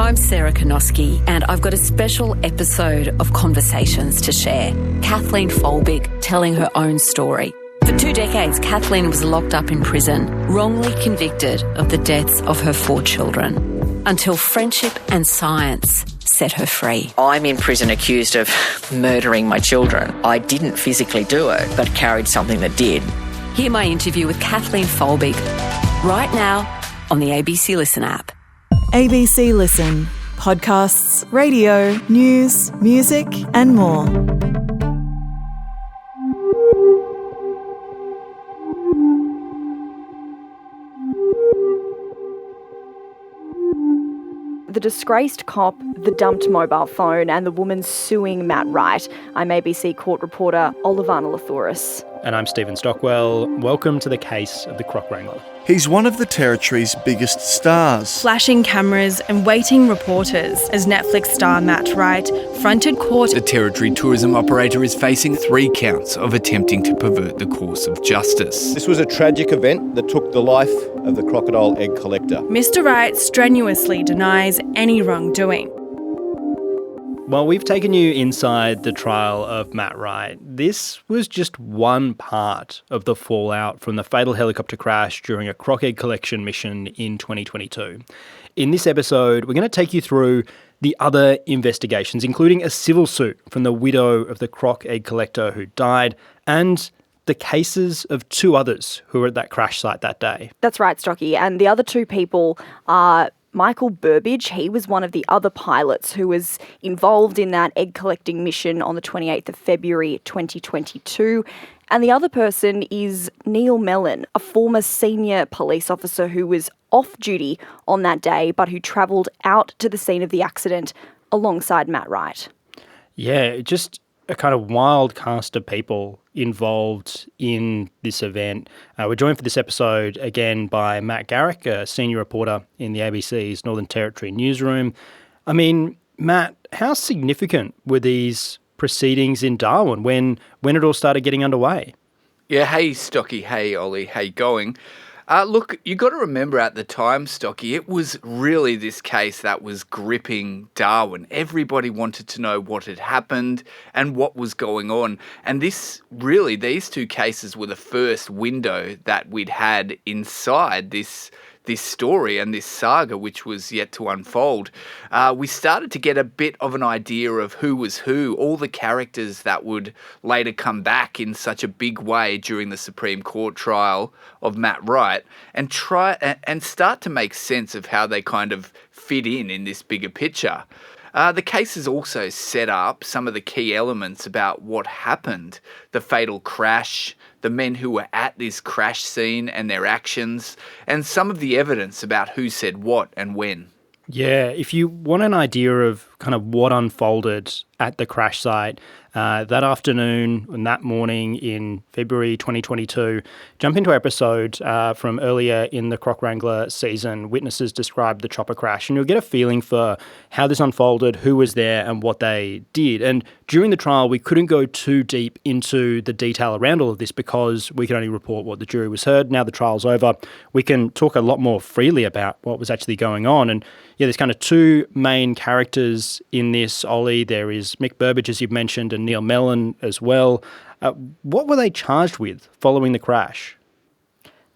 I'm Sarah Konoski, and I've got a special episode of Conversations to share. Kathleen Folbig telling her own story. For 2 decades, Kathleen was locked up in prison, wrongly convicted of the deaths of her 4 children, until friendship and science set her free. I'm in prison accused of murdering my children. I didn't physically do it, but carried something that did. Hear my interview with Kathleen Folbig right now on the ABC Listen app. ABC Listen. Podcasts, radio, news, music and more. The disgraced cop, the dumped mobile phone and the woman suing Matt Wright. I'm ABC court reporter Olivana Lathouris. And I'm Stephen Stockwell. Welcome to the case of the Croc Wrangler. He's one of the territory's biggest stars. Flashing cameras and waiting reporters as Netflix star Matt Wright fronted court. The territory tourism operator is facing 3 counts of attempting to pervert the course of justice. This was a tragic event that took the life of the crocodile egg collector. Mr. Wright strenuously denies any wrongdoing. Well, we've taken you inside the trial of Matt Wright. This was just one part of the fallout from the fatal helicopter crash during a croc egg collection mission in 2022. In this episode, we're going to take you through the other investigations, including a civil suit from the widow of the croc egg collector who died, and the cases of 2 others who were at that crash site that day. That's right, Stocky. And the other 2 people are Michael Burbage. He was one of the other pilots who was involved in that egg collecting mission on the 28th of February 2022. And the other person is Neil Melon, a former senior police officer who was off duty on that day, but who travelled out to the scene of the accident alongside Matt Wright. Yeah, just a kind of wild cast of people involved in this event. We're joined for this episode again by Matt Garrick, a senior reporter in the ABC's Northern Territory newsroom. I mean, Matt, how significant were these proceedings in Darwin when it all started getting underway? Yeah, hey Stocky, hey Ollie, how you going? Look, you got to remember at the time, Stocky, it was really this case that was gripping Darwin. Everybody wanted to know what had happened and what was going on. And these 2 cases were the first window that we'd had inside this story and this saga, which was yet to unfold. We started to get a bit of an idea of who was who, all the characters that would later come back in such a big way during the Supreme Court trial of Matt Wright, and start to make sense of how they kind of fit in this bigger picture. The cases also set up some of the key elements about what happened, the fatal crash, the men who were at this crash scene and their actions, and some of the evidence about who said what and when. Yeah, if you want an idea of kind of what unfolded at the crash site that afternoon and that morning in February 2022, jump into our episode from earlier in the Croc Wrangler season. Witnesses described the chopper crash, and you'll get a feeling for how this unfolded, who was there and what they did. And during the trial, we couldn't go too deep into the detail around all of this because we could only report what the jury was heard. Now the trial's over, we can talk a lot more freely about what was actually going on. And yeah, there's kind of 2 main characters in this, Ollie. There is Mick Burbage, as you've mentioned, and Neil Melon as well. What were they charged with following the crash?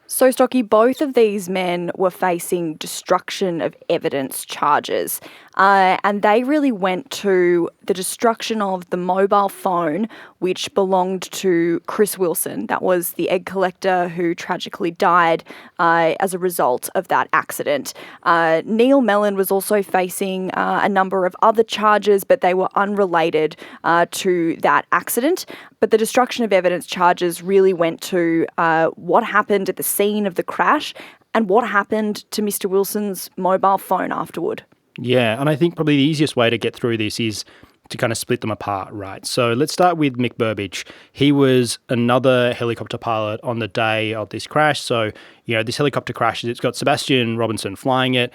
So, Stocky, both of these men were facing destruction of evidence charges. And they really went to the destruction of the mobile phone, which belonged to Chris Wilson. That was the egg collector who tragically died as a result of that accident. Neil Melon was also facing a number of other charges, but they were unrelated to that accident. But the destruction of evidence charges really went to what happened at the scene of the crash and what happened to Mr. Wilson's mobile phone afterward. Yeah, and I think probably the easiest way to get through this is to kind of split them apart, right? So let's start with Mick Burbage. He was another helicopter pilot on the day of this crash. So, this helicopter crash, it's got Sebastian Robinson flying it.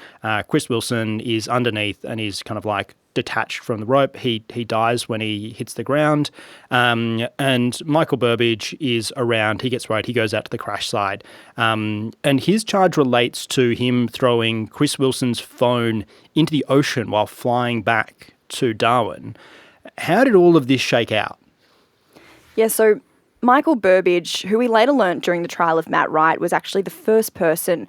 Chris Wilson is underneath and is kind of like detached from the rope. He dies when he hits the ground. And Michael Burbage is around. He gets worried. He goes out to the crash site. And his charge relates to him throwing Chris Wilson's phone into the ocean while flying back to Darwin. How did all of this shake out? Yeah, so Michael Burbage, who we later learnt during the trial of Matt Wright, was actually the first person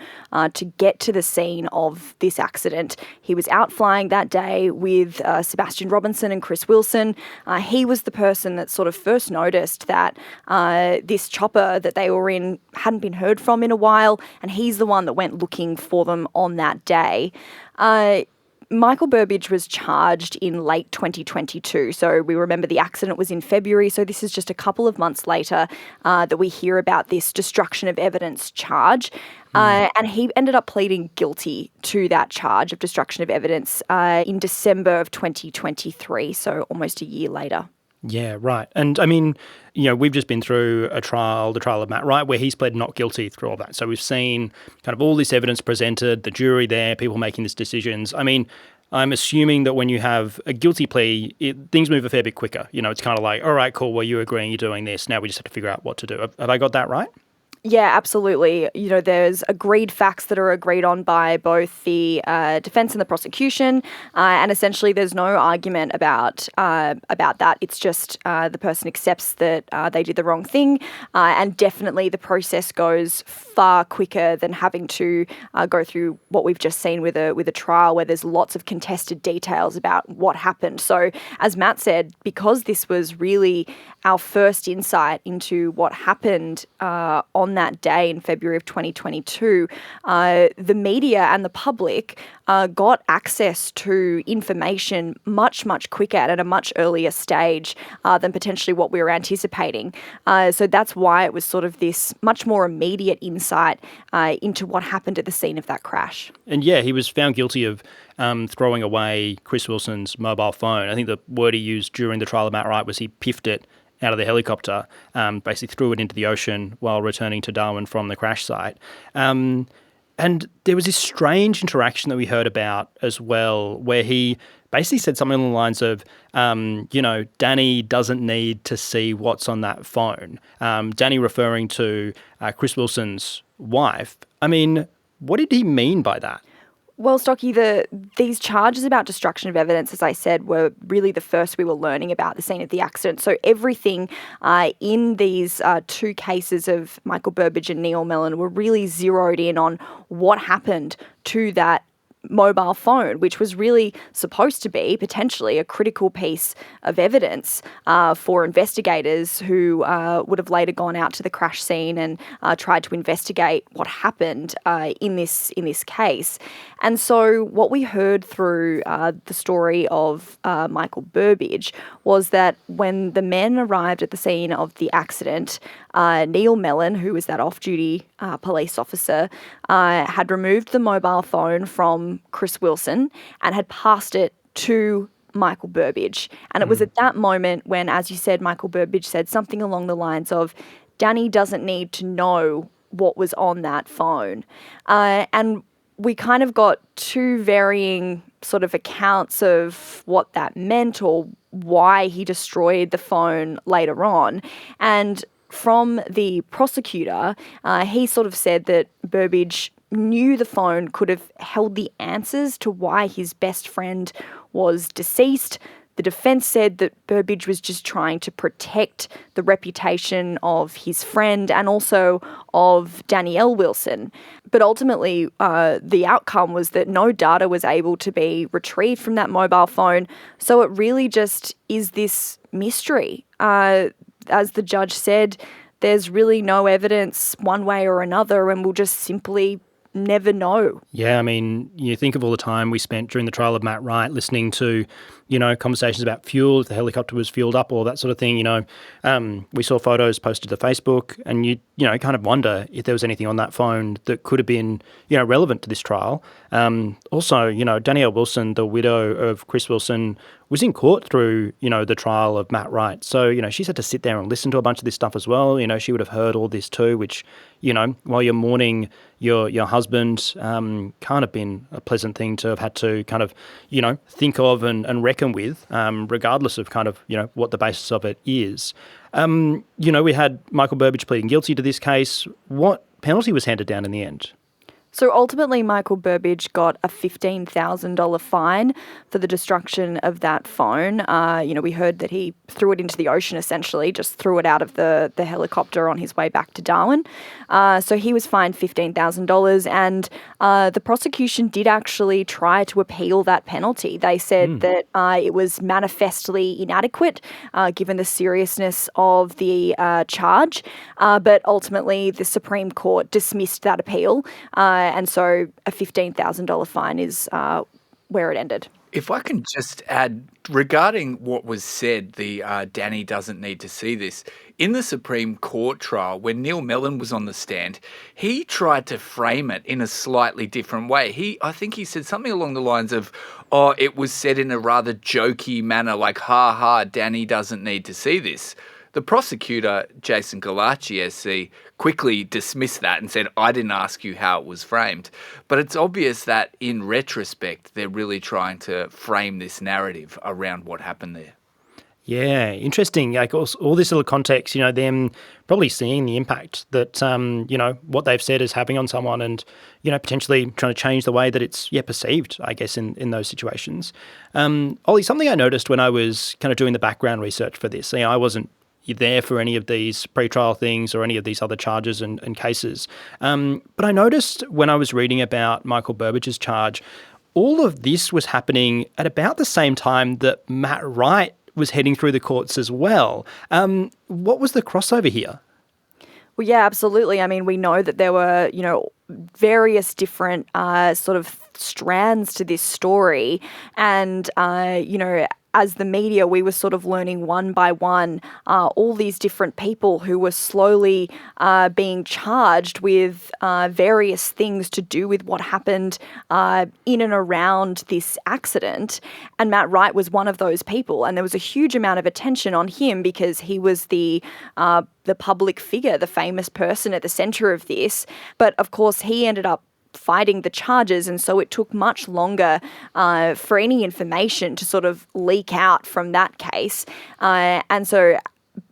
to get to the scene of this accident. He was out flying that day with Sebastian Robinson and Chris Wilson. He was the person that sort of first noticed that this chopper that they were in hadn't been heard from in a while, and he's the one that went looking for them on that day. Michael Burbage was charged in late 2022. So we remember the accident was in February. So this is just a couple of months later that we hear about this destruction of evidence charge. And he ended up pleading guilty to that charge of destruction of evidence in December of 2023. So almost a year later. Yeah, right. And I mean, we've just been through the trial of Matt Wright, where he's pled not guilty through all that. So we've seen kind of all this evidence presented, the jury there, people making these decisions. I mean, I'm assuming that when you have a guilty plea, things move a fair bit quicker. It's kind of like, all right, cool, well, you're agreeing you're doing this. Now we just have to figure out what to do. Have I got that right? Yeah, absolutely. There's agreed facts that are agreed on by both the defence and the prosecution, and essentially there's no argument about that. It's just the person accepts that they did the wrong thing, and definitely the process goes far quicker than having to go through what we've just seen with a trial where there's lots of contested details about what happened. So, as Matt said, because this was really our first insight into what happened on that day in February of 2022, the media and the public got access to information much, much quicker and at a much earlier stage than potentially what we were anticipating. So that's why it was sort of this much more immediate insight into what happened at the scene of that crash. And yeah, he was found guilty of throwing away Chris Wilson's mobile phone. I think the word he used during the trial of Matt Wright was he piffed it out of the helicopter, basically threw it into the ocean while returning to Darwin from the crash site. And there was this strange interaction that we heard about as well, where he basically said something along the lines of, Danny doesn't need to see what's on that phone. Danny referring to Chris Wilson's wife. I mean, what did he mean by that? Well, Stocky, these charges about destruction of evidence, as I said, were really the first we were learning about the scene of the accident. So everything in these two cases of Michael Burbage and Neil Melon were really zeroed in on what happened to that mobile phone, which was really supposed to be potentially a critical piece of evidence for investigators who would have later gone out to the crash scene and tried to investigate what happened in this case. And so what we heard through the story of Michael Burbage was that when the men arrived at the scene of the accident, Neil Melon, who was that off-duty police officer, had removed the mobile phone from Chris Wilson and had passed it to Michael Burbage. And it was at that moment when, as you said, Michael Burbage said something along the lines of, Danny doesn't need to know what was on that phone. And we kind of got two varying sort of accounts of what that meant or why he destroyed the phone later on. And from the prosecutor, he sort of said that Burbage knew the phone could have held the answers to why his best friend was deceased. The defence said that Burbage was just trying to protect the reputation of his friend and also of Danielle Wilson. But ultimately, the outcome was that no data was able to be retrieved from that mobile phone. So it really just is this mystery. As the judge said, there's really no evidence one way or another, and we'll just simply never know. Yeah, I mean, you think of all the time we spent during the trial of Matt Wright listening to, conversations about fuel, if the helicopter was fueled up, all that sort of thing. We saw photos posted to Facebook, and you kind of wonder if there was anything on that phone that could have been, relevant to this trial. Also, Danielle Wilson, the widow of Chris Wilson, was in court through, the trial of Matt Wright. So, she's had to sit there and listen to a bunch of this stuff as well. She would have heard all this too, which, while you're mourning your husband, can't have been a pleasant thing to have had to kind of, think of and reckon with, regardless of kind of, what the basis of it is. We had Michael Burbage pleading guilty to this case. What penalty was handed down in the end? So ultimately, Michael Burbage got a $15,000 fine for the destruction of that phone. We heard that he threw it into the ocean, essentially, just threw it out of the helicopter on his way back to Darwin. So he was fined $15,000, and the prosecution did actually try to appeal that penalty. They said that it was manifestly inadequate, given the seriousness of the charge, but ultimately the Supreme Court dismissed that appeal. And so a $15,000 fine is where it ended. If I can just add, regarding what was said, the Danny doesn't need to see this, in the Supreme Court trial, when Neil Melon was on the stand, he tried to frame it in a slightly different way. I think he said something along the lines of, it was said in a rather jokey manner, like, ha, Danny doesn't need to see this. The prosecutor, Jason Galachi, SC, quickly dismissed that and said, I didn't ask you how it was framed. But it's obvious that in retrospect, they're really trying to frame this narrative around what happened there. Yeah, interesting. Like all this little context, them probably seeing the impact that, what they've said is having on someone and, potentially trying to change the way that it's perceived, I guess, in those situations. Ollie, something I noticed when I was kind of doing the background research for this, I wasn't there for any of these pre-trial things or any of these other charges and cases. But I noticed when I was reading about Michael Burbage's charge, all of this was happening at about the same time that Matt Wright was heading through the courts as well. What was the crossover here? Well, yeah, absolutely. I mean, we know that there were, various different sort of strands to this story. And, as the media, we were sort of learning one by one all these different people who were slowly being charged with various things to do with what happened in and around this accident. And Matt Wright was one of those people. And there was a huge amount of attention on him because he was the public figure, the famous person at the centre of this. But of course, he ended up fighting the charges, and so it took much longer for any information to sort of leak out from that case. And so,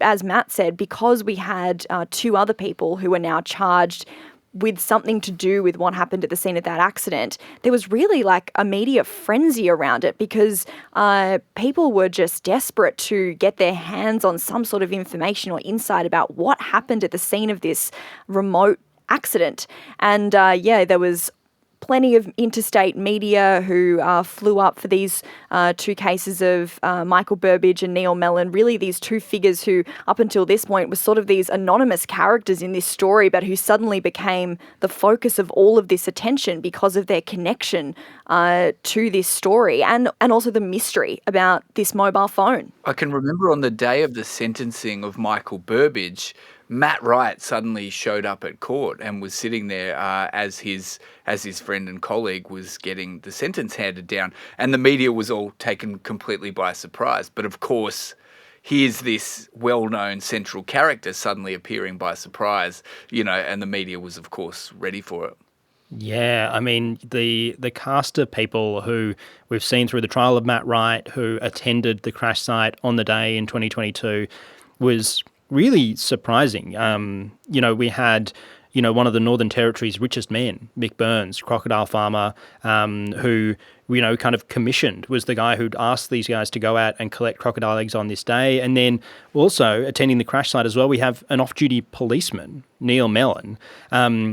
as Matt said, because we had two other people who are now charged with something to do with what happened at the scene of that accident, there was really like a media frenzy around it because people were just desperate to get their hands on some sort of information or insight about what happened at the scene of this remote accident. And there was plenty of interstate media who flew up for these two cases of Michael Burbage and Neil Melon, really these two figures who up until this point were sort of these anonymous characters in this story, but who suddenly became the focus of all of this attention because of their connection to this story and also the mystery about this mobile phone. I can remember on the day of the sentencing of Michael Burbage, Matt Wright suddenly showed up at court and was sitting there as his friend and colleague was getting the sentence handed down. And the media was all taken completely by surprise. But of course, here's this well-known central character suddenly appearing by surprise, and the media was, of course, ready for it. Yeah, I mean, the cast of people who we've seen through the trial of Matt Wright who attended the crash site on the day in 2022 was really surprising. We had, one of the Northern Territory's richest men, Mick Burns, crocodile farmer, who, kind of commissioned, was the guy who'd asked these guys to go out and collect crocodile eggs on this day. And then also attending the crash site as well, we have an off-duty policeman, Neil Melon.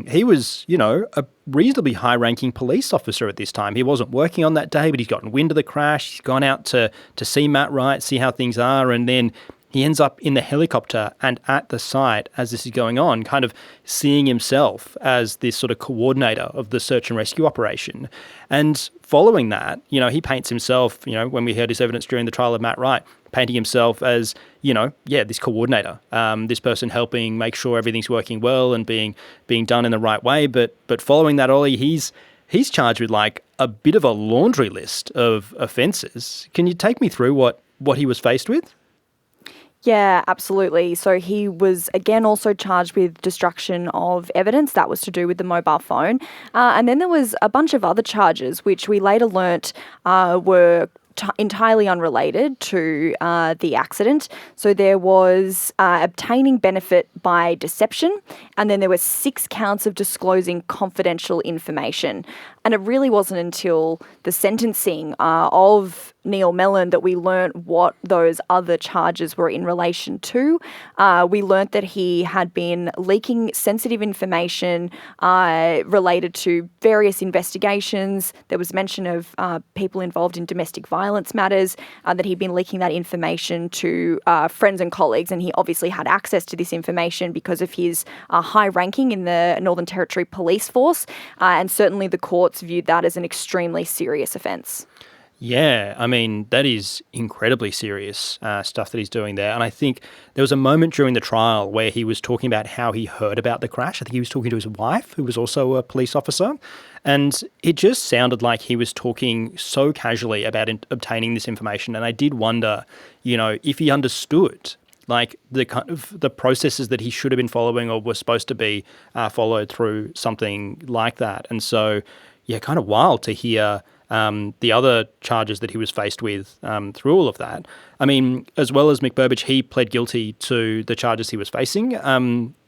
He was, a reasonably high-ranking police officer at this time. He wasn't working on that day, but he's gotten wind of the crash. He's gone out to see Matt Wright, see how things are, and then he ends up in the helicopter and at the site as this is going on, kind of seeing himself as this sort of coordinator of the search and rescue operation. And following that, he paints himself, when we heard his evidence during the trial of Matt Wright, painting himself as, this coordinator, this person helping make sure everything's working well and being done in the right way. But following that, Ollie, he's charged with like a bit of a laundry list of offences. Can you take me through what he was faced with? Yeah, absolutely. So he was, again, also charged with destruction of evidence. That was to do with the mobile phone. And then there was a bunch of other charges, which we later learnt were entirely unrelated to the accident. So there was obtaining benefit by deception, and then there were 6 counts of disclosing confidential information. And it really wasn't until the sentencing of Neil Melon that we learnt what those other charges were in relation to. We learnt that he had been leaking sensitive information related to various investigations. There was mention of people involved in domestic violence matters, that he'd been leaking that information to friends and colleagues, and he obviously had access to this information because of his high ranking in the Northern Territory Police Force, and certainly the courts viewed that as an extremely serious offence. Yeah, I mean, that is incredibly serious stuff that he's doing there. And I think there was a moment during the trial where he was talking about how he heard about the crash. I think he was talking to his wife, who was also a police officer. And it just sounded like he was talking so casually about obtaining this information. And I did wonder, if he understood like the kind of the processes that he should have been following or were supposed to be followed through something like that. And so, yeah, kind of wild to hear the other charges that he was faced with through all of that. I mean, as well as Mick Burbage, he pled guilty to the charges he was facing.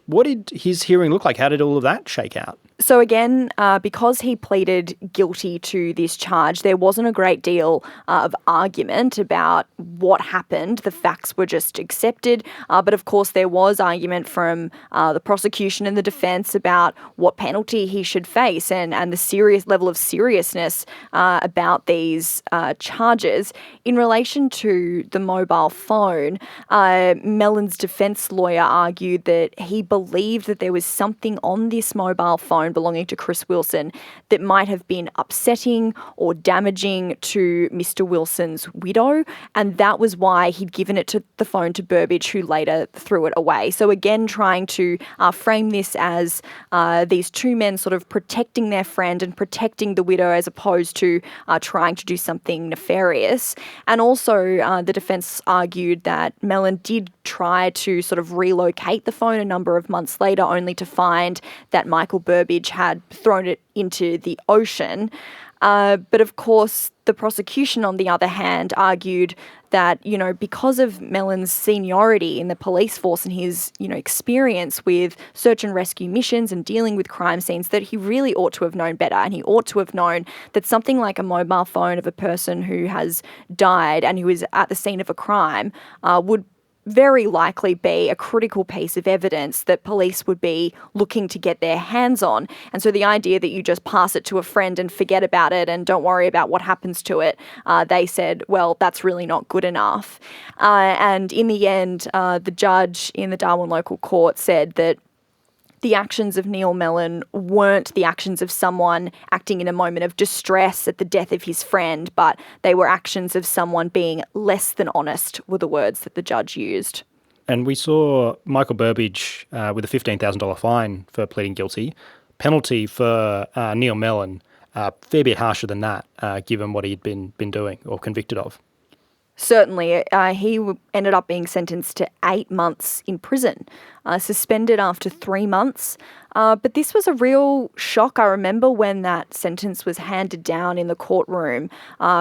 What did his hearing look like? How did all of that shake out? So again, because he pleaded guilty to this charge, there wasn't a great deal of argument about what happened. The facts were just accepted. But of course, there was argument from the prosecution and the defence about what penalty he should face and the serious level of seriousness about these charges. In relation to the mobile phone, Melon's defence lawyer argued that he believed that there was something on this mobile phone belonging to Chris Wilson that might have been upsetting or damaging to Mr. Wilson's widow, and that was why he'd given the phone to Burbage, who later threw it away. So again, trying to frame this as these two men sort of protecting their friend and protecting the widow as opposed to trying to do something nefarious. And also the defence argued that Melon did try to sort of relocate the phone a number of months later, only to find that Michael Burbage had thrown it into the ocean. But of course, the prosecution, on the other hand, argued that, because of Melon's seniority in the police force and his, experience with search and rescue missions and dealing with crime scenes, that he really ought to have known better. And he ought to have known that something like a mobile phone of a person who has died and who is at the scene of a crime would very likely be a critical piece of evidence that police would be looking to get their hands on. And so the idea that you just pass it to a friend and forget about it and don't worry about what happens to it, they said, well, that's really not good enough. And in the end, the judge in the Darwin local court said that the actions of Neil Melon weren't the actions of someone acting in a moment of distress at the death of his friend, but they were actions of someone being less than honest, were the words that the judge used. And we saw Michael Burbage with a $15,000 fine for pleading guilty. Penalty for Neil Melon, a fair bit harsher than that, given what he'd been doing or convicted of. Certainly, he ended up being sentenced to 8 months in prison, suspended after 3 months. But this was a real shock. I remember when that sentence was handed down in the courtroom,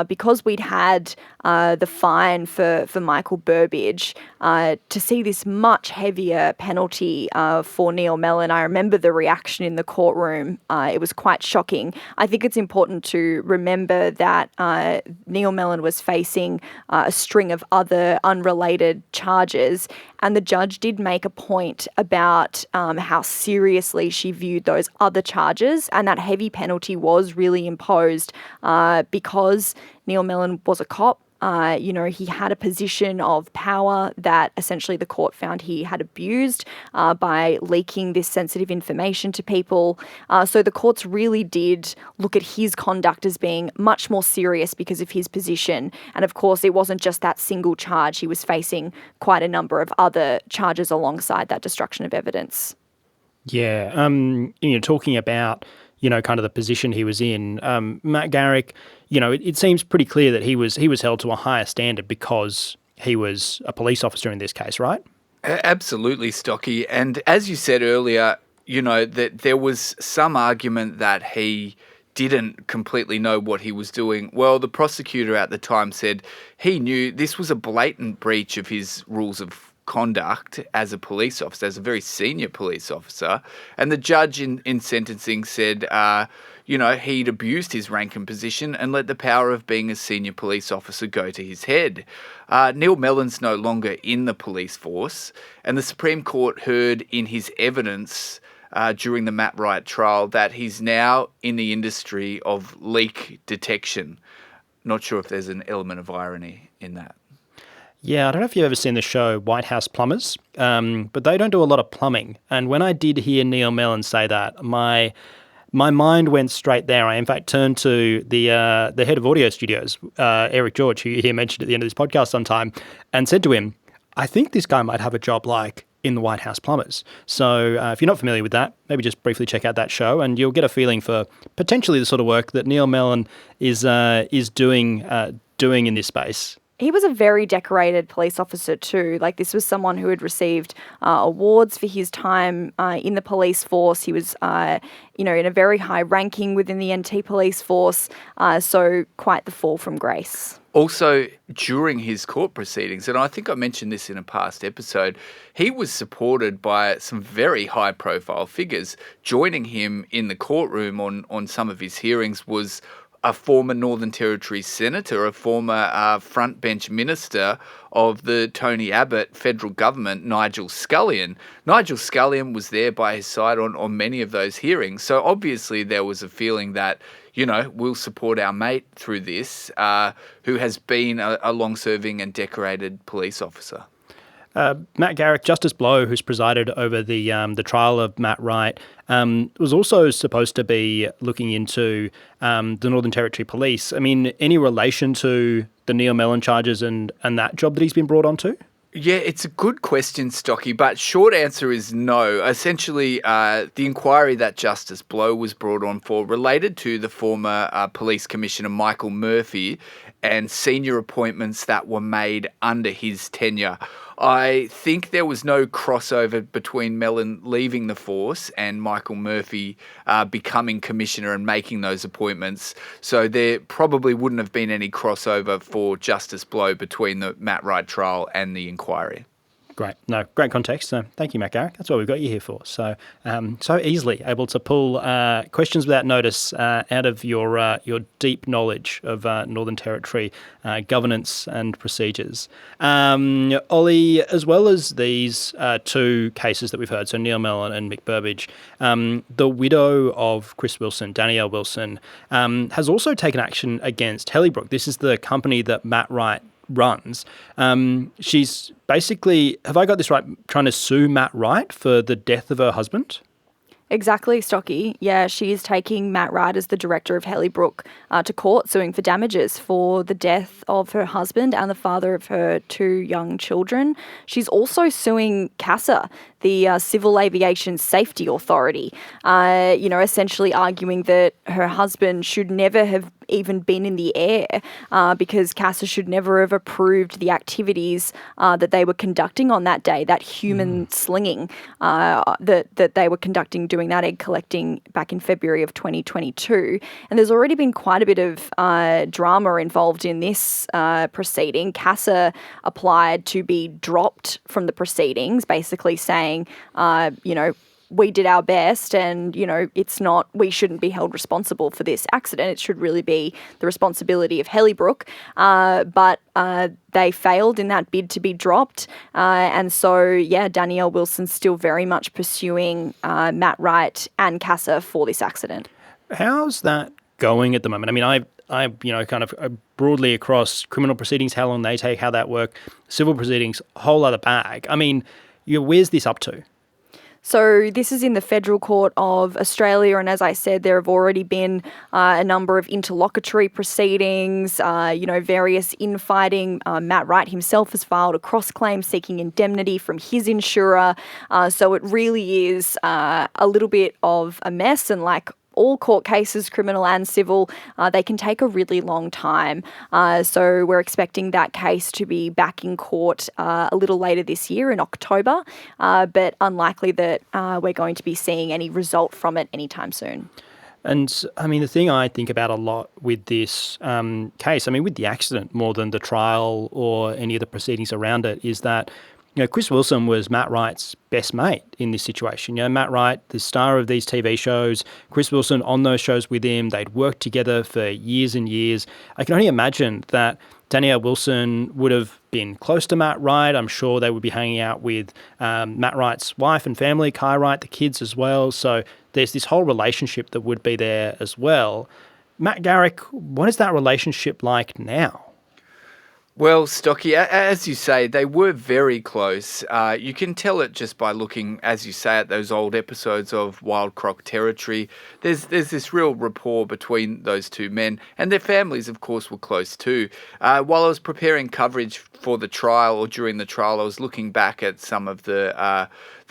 because we'd had the fine for Michael Burbage, to see this much heavier penalty for Neil Melon. I remember the reaction in the courtroom. It was quite shocking. I think it's important to remember that Neil Melon was facing a string of other unrelated charges, and the judge did make a point about how seriously she viewed those other charges, and that heavy penalty was really imposed because Neil Melon was a cop. He had a position of power that essentially the court found he had abused by leaking this sensitive information to people. So the courts really did look at his conduct as being much more serious because of his position. And of course, it wasn't just that single charge. He was facing quite a number of other charges alongside that destruction of evidence. Yeah, talking about, kind of the position he was in, Matt Garrick, it seems pretty clear that he was held to a higher standard because he was a police officer in this case, right? Absolutely, Stocky. And as you said earlier, that there was some argument that he didn't completely know what he was doing. Well, the prosecutor at the time said he knew this was a blatant breach of his rules of conduct as a police officer, as a very senior police officer. And the judge in sentencing said, he'd abused his rank and position and let the power of being a senior police officer go to his head. Neil Mellon's no longer in the police force, and the Supreme Court heard in his evidence during the Matt Wright trial that he's now in the industry of leak detection. Not sure if there's an element of irony in that. Yeah, I don't know if you've ever seen the show White House Plumbers, but they don't do a lot of plumbing. And when I did hear Neil Mellon say that, my mind went straight there. I, in fact, turned to the head of audio studios, Eric George, who you hear mentioned at the end of this podcast sometime, and said to him, I think this guy might have a job like in the White House Plumbers. So if you're not familiar with that, maybe just briefly check out that show and you'll get a feeling for potentially the sort of work that Neil Mellon is doing in this space. He was a very decorated police officer too. Like, this was someone who had received awards for his time in the police force. He was, in a very high ranking within the NT police force. So quite the fall from grace. Also, during his court proceedings, and I think I mentioned this in a past episode, he was supported by some very high-profile figures. Joining him in the courtroom on some of his hearings was a former Northern Territory senator, a former front bench minister of the Tony Abbott federal government, Nigel Scullion. Nigel Scullion was there by his side on many of those hearings. So obviously there was a feeling that, we'll support our mate through this, who has been a long-serving and decorated police officer. Matt Garrick, Justice Blow, who's presided over the trial of Matt Wright, was also supposed to be looking into the Northern Territory Police. I mean, any relation to the Neil Mellon charges and that job that he's been brought onto? Yeah, it's a good question, Stocky, but short answer is no. Essentially, the inquiry that Justice Blow was brought on for related to the former Police Commissioner Michael Murphy and senior appointments that were made under his tenure. I think there was no crossover between Melon leaving the force and Michael Murphy becoming commissioner and making those appointments. So there probably wouldn't have been any crossover for Justice Blow between the Matt Wright trial and the inquiry. Great. No, great context. So thank you, Matt Garrick. That's what we've got you here for. So so easily able to pull questions without notice out of your deep knowledge of Northern Territory governance and procedures. Ollie, as well as these two cases that we've heard, so Neil Mellon and Mick Burbage, the widow of Chris Wilson, Danielle Wilson, has also taken action against Hellybrook. This is the company that Matt Wright runs. She's basically, have I got this right, trying to sue Matt Wright for the death of her husband? Exactly, Stocky. Yeah, she is taking Matt Wright as the director of Hellybrook to court, suing for damages for the death of her husband and the father of her two young children. She's also suing CASA, the Civil Aviation Safety Authority, essentially arguing that her husband should never have even been in the air because CASA should never have approved the activities that they were conducting on that day, that human slinging that they were conducting, doing that egg collecting back in February of 2022. And there's already been quite a bit of drama involved in this proceeding. CASA applied to be dropped from the proceedings, basically saying, we did our best and, we shouldn't be held responsible for this accident. It should really be the responsibility of Hellybrook. But they failed in that bid to be dropped. And so, Danielle Wilson's still very much pursuing Matt Wright and CASA for this accident. How's that going at the moment? I mean, I kind of broadly across criminal proceedings, how long they take, how that work, civil proceedings, whole other bag. I mean, where's this up to? So this is in the Federal Court of Australia, and as I said, there have already been a number of interlocutory proceedings, various infighting. Matt Wright himself has filed a cross-claim seeking indemnity from his insurer. So it really is a little bit of a mess, and like all court cases, criminal and civil, they can take a really long time. So we're expecting that case to be back in court a little later this year in October, but unlikely that we're going to be seeing any result from it anytime soon. And I mean, the thing I think about a lot with this case, I mean, with the accident more than the trial or any of the proceedings around it, is that, you know, Chris Wilson was Matt Wright's best mate in this situation. You know, Matt Wright, the star of these TV shows, Chris Wilson on those shows with him, they'd worked together for years and years. I can only imagine that Danielle Wilson would have been close to Matt Wright. I'm sure they would be hanging out with Matt Wright's wife and family, Kai Wright, the kids as well. So there's this whole relationship that would be there as well. Matt, Garrick, what is that relationship like now? Well, Stocky, as you say, they were very close. You can tell it just by looking, as you say, at those old episodes of Wild Croc Territory. There's this real rapport between those two men, and their families, of course, were close too. While I was preparing coverage for the trial, or during the trial, I was looking back at some of the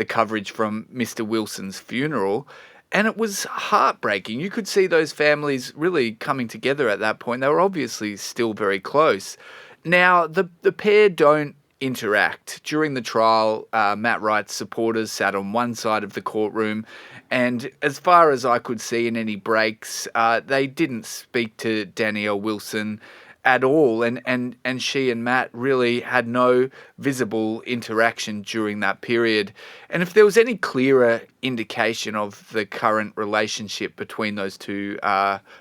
coverage from Mr. Wilson's funeral, and it was heartbreaking. You could see those families really coming together at that point. They were obviously still very close. Now, the pair don't interact. During the trial, Matt Wright's supporters sat on one side of the courtroom, and as far as I could see in any breaks, they didn't speak to Danielle Wilson at all, and she and Matt really had no visible interaction during that period. And if there was any clearer indication of the current relationship between those two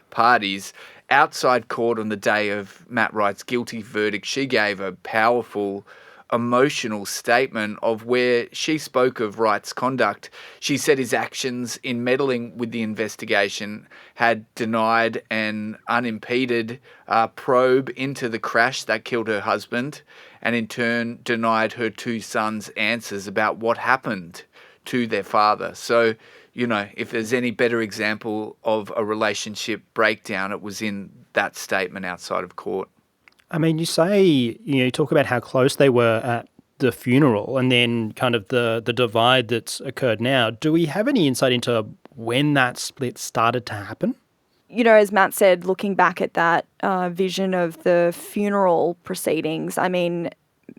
parties, outside court on the day of Matt Wright's guilty verdict, she gave a powerful, emotional statement of where she spoke of Wright's conduct. She said his actions in meddling with the investigation had denied an unimpeded probe into the crash that killed her husband, and in turn denied her two sons answers about what happened to their father. So, you know, if there's any better example of a relationship breakdown, it was in that statement outside of court. I mean, you talk about how close they were at the funeral and then kind of the divide that's occurred now. Do we have any insight into when that split started to happen? You know, as Matt said, looking back at that vision of the funeral proceedings, I mean,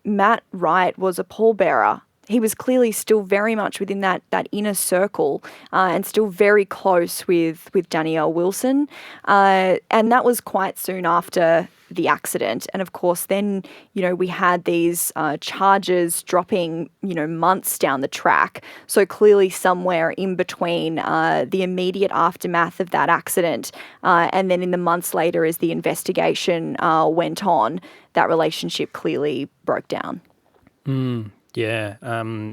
Matt Wright was a pallbearer. He was clearly still very much within that inner circle and still very close with Danielle Wilson. And that was quite soon after the accident. And of course, then, you know, we had these charges dropping, you know, months down the track. So clearly somewhere in between the immediate aftermath of that accident and then in the months later as the investigation went on, that relationship clearly broke down. Yeah,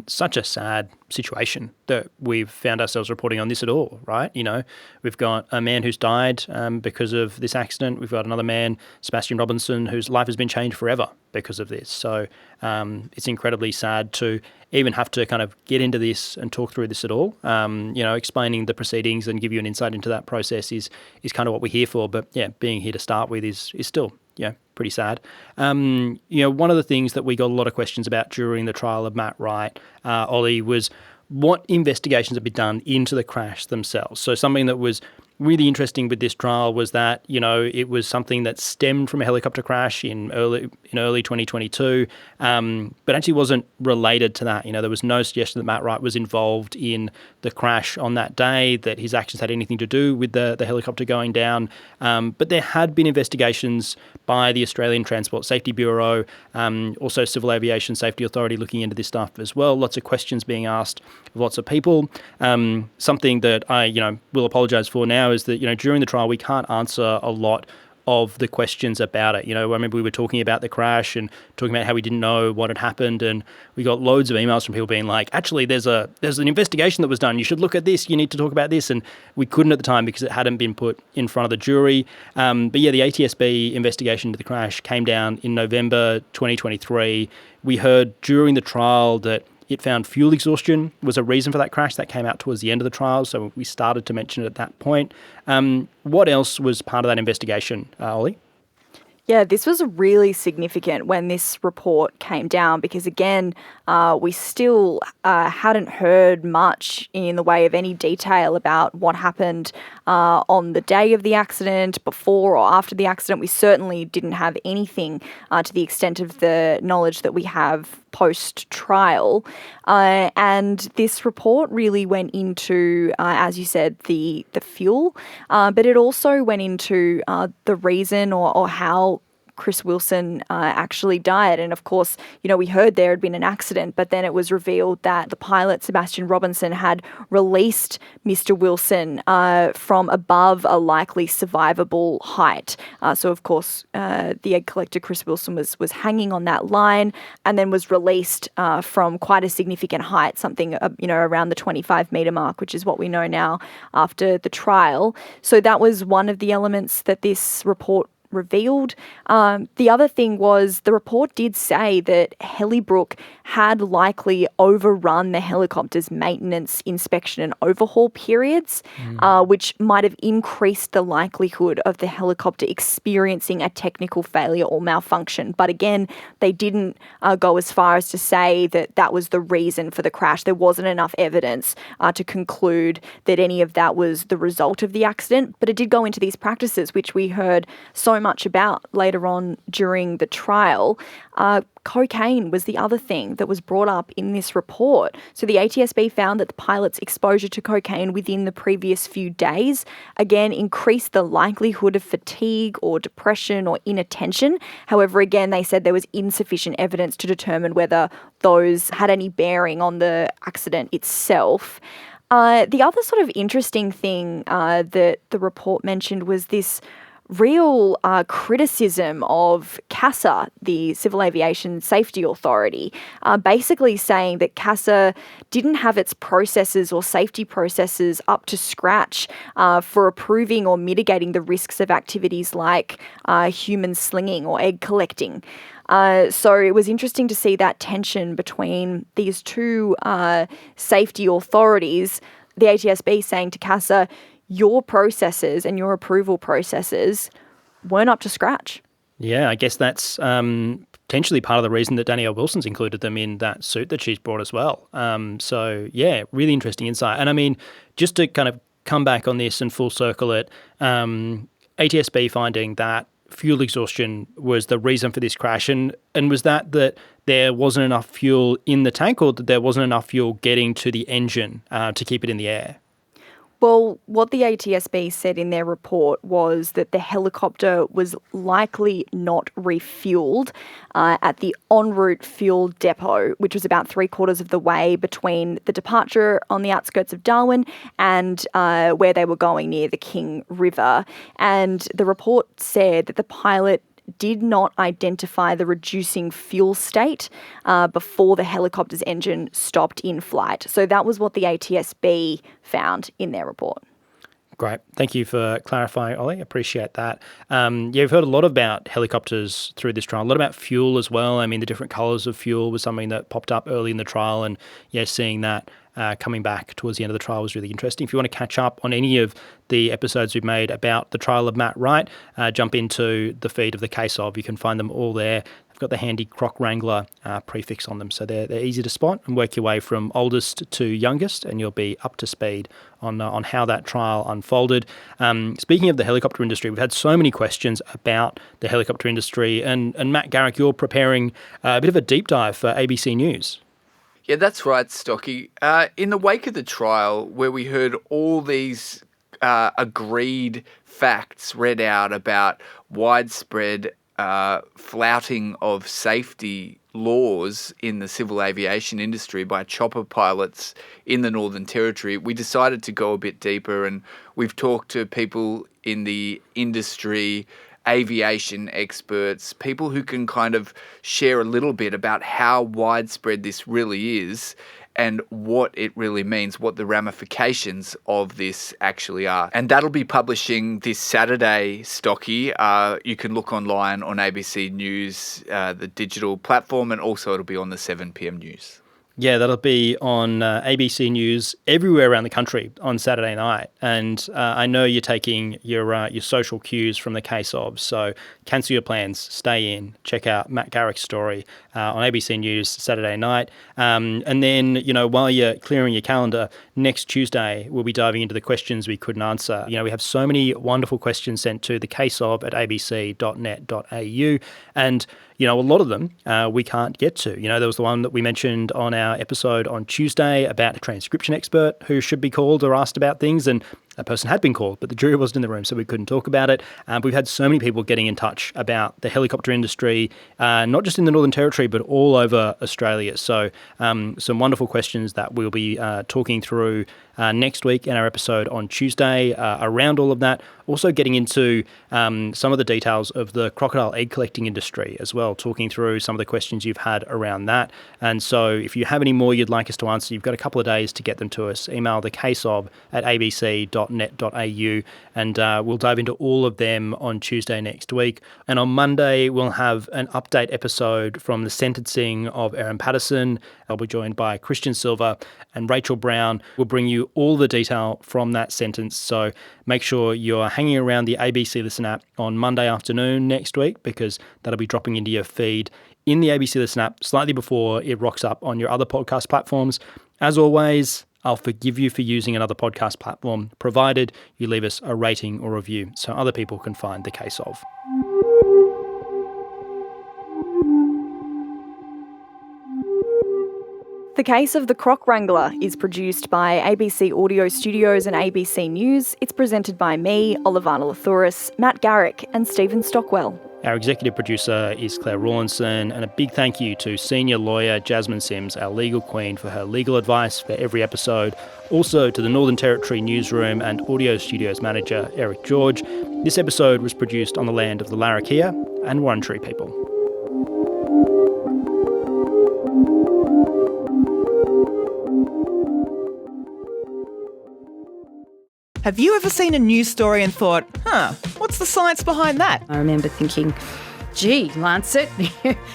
such a sad situation that we've found ourselves reporting on this at all, right? You know, we've got a man who's died because of this accident. We've got another man, Sebastian Robinson, whose life has been changed forever because of this. So it's incredibly sad to even have to kind of get into this and talk through this at all. You know, explaining the proceedings and give you an insight into that process is kind of what we're here for. But yeah, being here to start with is still, yeah, pretty sad. You know, one of the things that we got a lot of questions about during the trial of Matt Wright, Ollie, was what investigations have been done into the crash themselves. So something that was really interesting with this trial was that, you know, it was something that stemmed from a helicopter crash in early 2022, but actually wasn't related to that. You know, there was no suggestion that Matt Wright was involved in the crash on that day, that his actions had anything to do with the helicopter going down. But there had been investigations by the Australian Transport Safety Bureau, also Civil Aviation Safety Authority looking into this stuff as well. Lots of questions being asked of lots of people. Something that I, you know, will apologise for now is that, you know, during the trial we can't answer a lot of the questions about it. You know, I remember we were talking about the crash and talking about how we didn't know what had happened, and we got loads of emails from people being like, actually, there's an investigation that was done. You should look at this. You need to talk about this. And we couldn't at the time because it hadn't been put in front of the jury. But yeah, the ATSB investigation into the crash came down in November 2023. We heard during the trial that it found fuel exhaustion was a reason for that crash. That came out towards the end of the trial, so we started to mention it at that point. What else was part of that investigation, Ollie? Yeah, this was really significant when this report came down because, again, we still hadn't heard much in the way of any detail about what happened on the day of the accident, before or after the accident. We certainly didn't have anything to the extent of the knowledge that we have post-trial. And this report really went into, as you said, the fuel, but it also went into the reason or how Chris Wilson actually died. And of course, we heard there had been an accident, but then it was revealed that the pilot, Sebastian Robinson, had released Mr. Wilson from above a likely survivable height. So of course, the egg collector Chris Wilson was hanging on that line and then was released from quite a significant height, something around the 25-metre mark, which is what we know now after the trial. So that was one of the elements that this report revealed. The other thing was the report did say that Helibrook had likely overrun the helicopter's maintenance, inspection and overhaul periods, which might have increased the likelihood of the helicopter experiencing a technical failure or malfunction. But again, they didn't go as far as to say that that was the reason for the crash. There wasn't enough evidence to conclude that any of that was the result of the accident. But it did go into these practices, which we heard so much about later on during the trial. Cocaine was the other thing that was brought up in this report. So the ATSB found that the pilot's exposure to cocaine within the previous few days, again, increased the likelihood of fatigue or depression or inattention. However, again, they said there was insufficient evidence to determine whether those had any bearing on the accident itself. The other sort of interesting thing that the report mentioned was this real criticism of CASA, the Civil Aviation Safety Authority, basically saying that CASA didn't have its processes or safety processes up to scratch for approving or mitigating the risks of activities like human slinging or egg collecting. So it was interesting to see that tension between these two safety authorities, the ATSB saying to CASA, your processes and your approval processes weren't up to scratch. Yeah, I guess that's potentially part of the reason that Danielle Wilson's included them in that suit that she's brought as well. So, yeah, really interesting insight. And I mean, just to kind of come back on this and full circle it, ATSB finding that fuel exhaustion was the reason for this crash. And was that there wasn't enough fuel in the tank, or that there wasn't enough fuel getting to the engine to keep it in the air? Well, what the ATSB said in their report was that the helicopter was likely not refueled at the en route fuel depot, which was about 3/4 of the way between the departure on the outskirts of Darwin and where they were going near the King River. And the report said that the pilot did not identify the reducing fuel state before the helicopter's engine stopped in flight. So that was what the ATSB found in their report. Great. Thank you for clarifying, Ollie. Appreciate that. You've heard a lot about helicopters through this trial, a lot about fuel as well. I mean, the different colours of fuel was something that popped up early in the trial, and seeing that coming back towards the end of the trial was really interesting. If you want to catch up on any of the episodes we've made about the trial of Matt Wright, jump into the feed of the Case Of. You can find them all there. They've got the handy Croc Wrangler prefix on them, so they're easy to spot, and work your way from oldest to youngest, and you'll be up to speed on how that trial unfolded. Speaking of the helicopter industry, we've had so many questions about the helicopter industry, and Matt, Garrick, you're preparing a bit of a deep dive for ABC News. Yeah, that's right, Stocky. In the wake of the trial, where we heard all these agreed facts read out about widespread flouting of safety laws in the civil aviation industry by chopper pilots in the Northern Territory, we decided to go a bit deeper, and we've talked to people in the industry, aviation experts, people who can kind of share a little bit about how widespread this really is and what it really means, what the ramifications of this actually are. And that'll be publishing this Saturday, Stocky. You can look online on ABC News, the digital platform, and also it'll be on the 7 p.m. news. Yeah, that'll be on ABC News everywhere around the country on Saturday night. And I know you're taking your social cues from the case of, so cancel your plans, stay in, check out Matt Garrick's story on ABC News Saturday night. And then, while you're clearing your calendar, next Tuesday we'll be diving into the questions we couldn't answer. We have so many wonderful questions sent to thecaseof@abc.net.au, and a lot of them we can't get to. There was the one that we mentioned on our episode on Tuesday about a transcription expert who should be called or asked about things, and that person had been called, but the jury wasn't in the room, so we couldn't talk about it. But we've had so many people getting in touch about the helicopter industry, not just in the Northern Territory, but all over Australia. So some wonderful questions that we'll be talking through next week in our episode on Tuesday around all of that. Also getting into some of the details of the crocodile egg collecting industry as well, talking through some of the questions you've had around that. And so if you have any more you'd like us to answer, you've got a couple of days to get them to us. Email thecaseof@abc.net.au, and we'll dive into all of them on Tuesday next week. And on Monday, we'll have an update episode from the sentencing of Erin Patterson. I'll be joined by Christian Silver and Rachel Brown. We'll bring you all the detail from that sentence. So make sure you're hanging around the ABC Listen app on Monday afternoon next week, because that'll be dropping into your feed in the ABC Listen app slightly before it rocks up on your other podcast platforms. As always, I'll forgive you for using another podcast platform, provided you leave us a rating or review so other people can find the case of. The Case of the Croc Wrangler is produced by ABC Audio Studios and ABC News. It's presented by me, Olivana Lathouris, Matt Garrick and Stephen Stockwell. Our executive producer is Claire Rawlinson, and a big thank you to senior lawyer Jasmine Sims, our legal queen, for her legal advice for every episode. Also to the Northern Territory newsroom and audio studios manager Eric George. This episode was produced on the land of the Larrakia and Wurundjeri people. Have you ever seen a news story and thought, what's the science behind that? I remember thinking, gee, Lancet,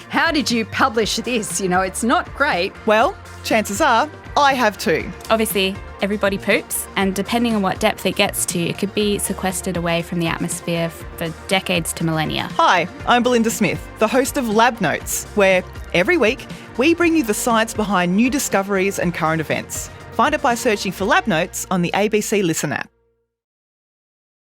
how did you publish this? It's not great. Well, chances are I have too. Obviously, everybody poops, and depending on what depth it gets to, it could be sequestered away from the atmosphere for decades to millennia. Hi, I'm Belinda Smith, the host of Lab Notes, where every week we bring you the science behind new discoveries and current events. Find it by searching for Lab Notes on the ABC Listen app.